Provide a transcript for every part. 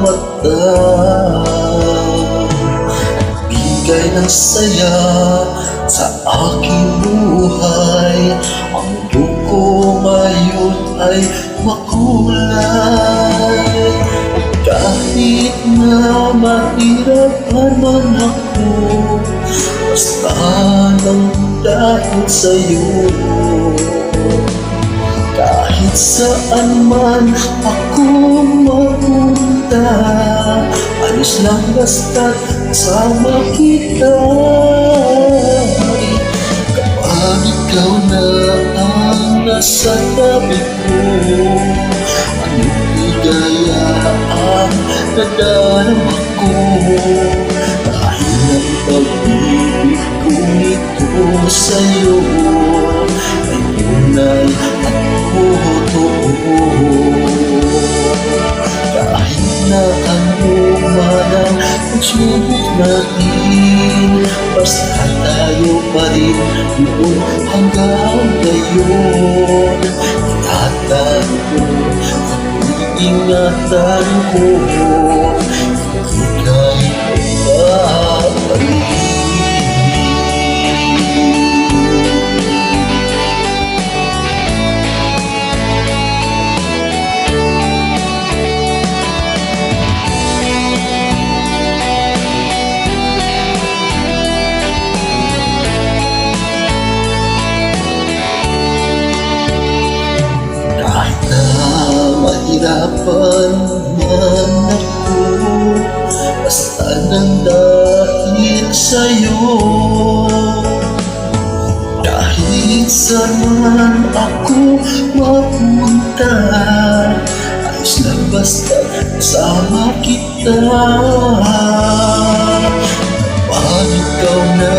mata. Bigay ng saya sa aking buhay. Ang dugo ngayon ay makulay. Kahit na mahirapan man ako, basta lang dahil sa'yo. Kahit saan man ako mapunta, ayos lang basta't kasama kita. Kapag ikaw na ang nasa tabi ko, anong ligaya ang nadarama ko. Dahil ang pag-ibig kong ito sa'yo ay tunay at totoo. Kahit na ano man ang pagsubok natin, basta tayo pa rin doon hanggang ngayon. Ingatan ko at iingatan ko, hindi kayo babalik. Mahirapan man ako, basta nang dahil sa'yo. Kahit saan ako mapunta, ayos lang basta kasama kita. Pag ikaw na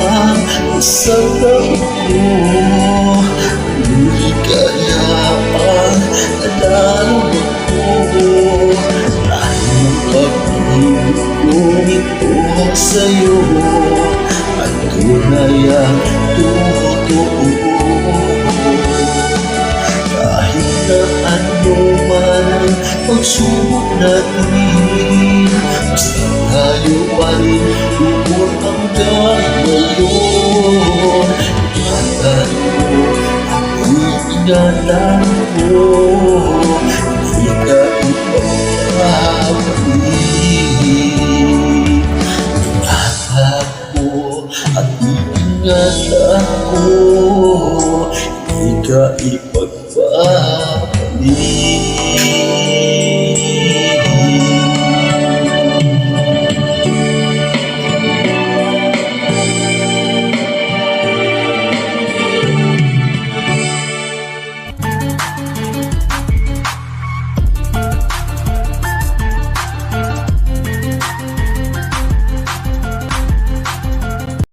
ang nasa tabi ko, kaya ang nadarama ko. Dahil ang pag-ibig kong ito sa'yo ay tunay ang totoo. Kahit na ano man ang pagsubok natin, basta tayo pa rin doon hanggang ngayon. Ingatan mo, ingatan ko.